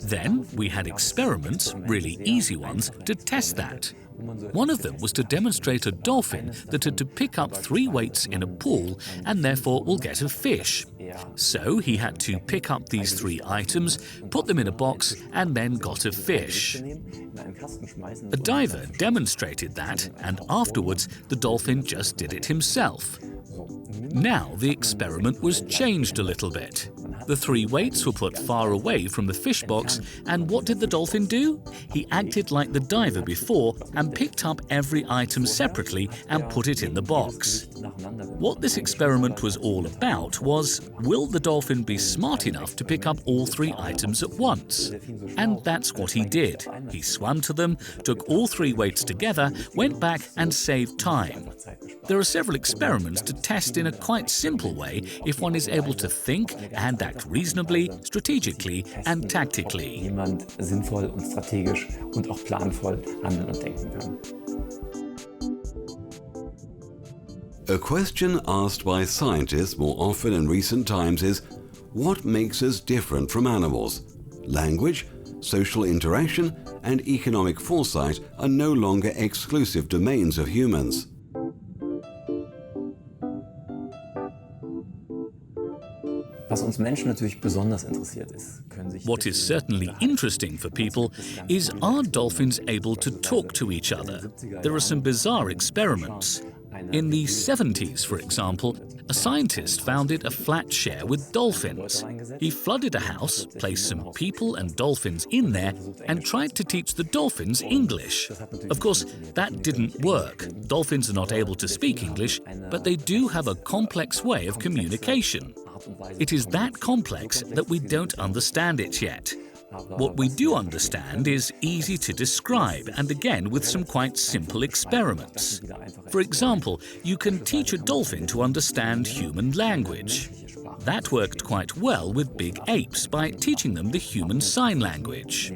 Then we had experiments, really easy ones, to test that. One of them was to demonstrate a dolphin that had to pick up 3 weights in a pool and therefore will get a fish. So he had to pick up these 3 items, put them in a box, and then got a fish. A diver demonstrated that, and afterwards the dolphin just did it himself. Now the experiment was changed a little bit. The 3 weights were put far away from the fish box, and what did the dolphin do? He acted like the diver before and picked up every item separately and put it in the box. What this experiment was all about was, will the dolphin be smart enough to pick up all 3 items at once? And that's what he did. He swam to them, took all 3 weights together, went back and saved time. There are several experiments to test in a quite simple way if one is able to think and act reasonably, strategically and tactically. Jemand sinnvoll und strategisch und auch planvoll handeln und denken kann. A question asked by scientists more often in recent times is, what makes us different from animals? Language, social interaction, and economic foresight are no longer exclusive domains of humans. What is certainly interesting for people is, are dolphins able to talk to each other? There are some bizarre experiments. In the 70s, for example, a scientist founded a flat share with dolphins. He flooded a house, placed some people and dolphins in there, and tried to teach the dolphins English. Of course, that didn't work. Dolphins are not able to speak English, but they do have a complex way of communication. It is that complex that we don't understand it yet. What we do understand is easy to describe, and again with some quite simple experiments. For example, you can teach a dolphin to understand human language. That worked quite well with big apes by teaching them the human sign language.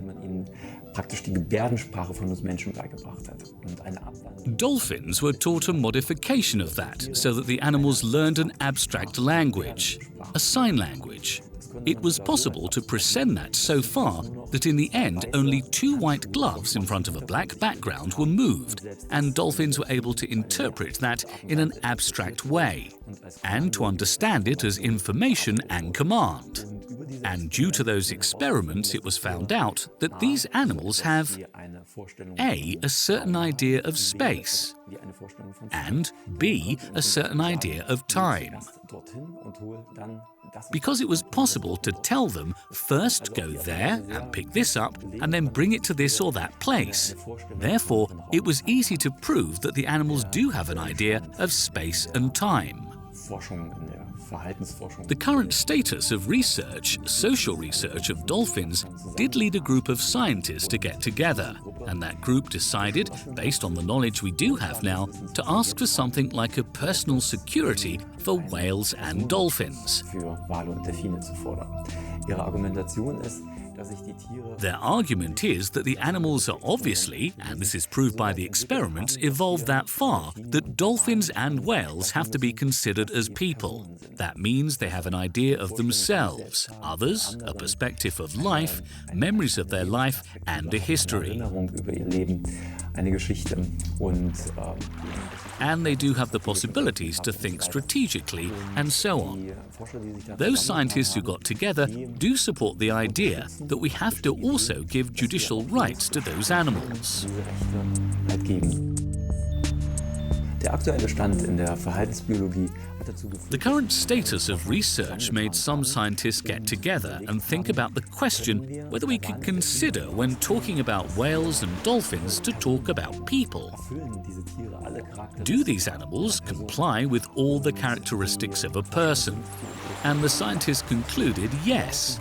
Dolphins were taught a modification of that so that the animals learned an abstract language, a sign language. It was possible to present that so far that in the end only 2 white gloves in front of a black background were moved, and dolphins were able to interpret that in an abstract way, and to understand it as information and command. And due to those experiments, it was found out that these animals have A, a certain idea of space, and B, a certain idea of time. Because it was possible to tell them, first go there and pick this up, and then bring it to this or that place. Therefore, it was easy to prove that the animals do have an idea of space and time. The current status of research, social research of dolphins, did lead a group of scientists to get together, and that group decided, based on the knowledge we do have now, to ask for something like a personal security for whales and dolphins. Their argument is that the animals are obviously, and this is proved by the experiments, evolved that far that dolphins and whales have to be considered as people. That means they have an idea of themselves, others, a perspective of life, memories of their life, and a history. And they do have the possibilities to think strategically, and so on. Those scientists who got together do support the idea that we have to also give judicial rights to those animals. The current status of research made some scientists get together and think about the question whether we could consider, when talking about whales and dolphins, to talk about people. Do these animals comply with all the characteristics of a person? And the scientists concluded yes.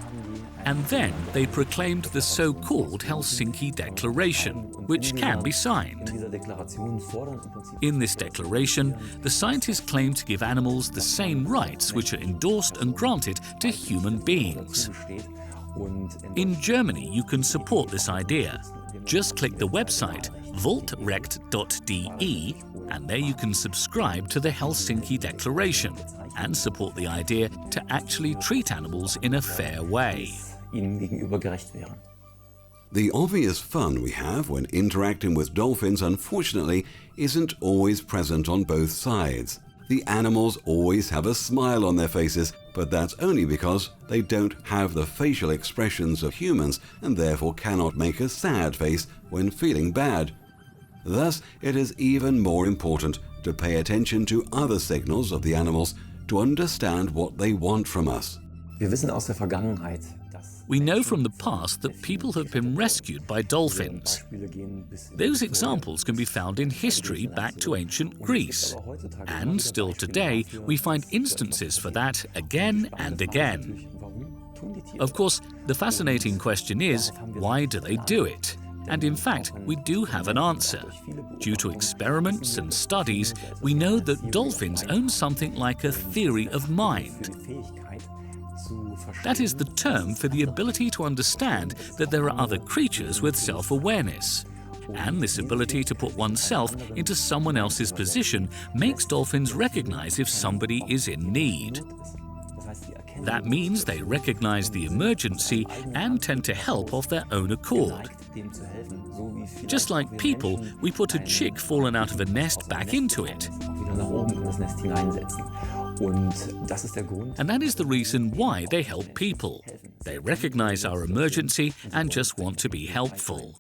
And then they proclaimed the so-called Helsinki Declaration, which can be signed. In this declaration, the scientists claim to give animals the same rights which are endorsed and granted to human beings. In Germany, you can support this idea. Just click the website voltrecht.de, and there you can subscribe to the Helsinki Declaration and support the idea to actually treat animals in a fair way. ihnen gegenüber gerecht wären. The obvious fun we have when interacting with dolphins, unfortunately, isn't always present on both sides. The animals always have a smile on their faces, but that's only because they don't have the facial expressions of humans and therefore cannot make a sad face when feeling bad. Thus, it is even more important to pay attention to other signals of the animals to understand what they want from us. Wir wissen aus der Vergangenheit, We know from the past that people have been rescued by dolphins. Those examples can be found in history back to ancient Greece. And still today, we find instances for that again and again. Of course, the fascinating question is, why do they do it? And in fact, we do have an answer. Due to experiments and studies, we know that dolphins own something like a theory of mind. That is the term for the ability to understand that there are other creatures with self-awareness. And this ability to put oneself into someone else's position makes dolphins recognize if somebody is in need. That means they recognize the emergency and tend to help of their own accord. Just like people, we put a chick fallen out of a nest back into it. And that is the reason why they help people. They recognize our emergency and just want to be helpful.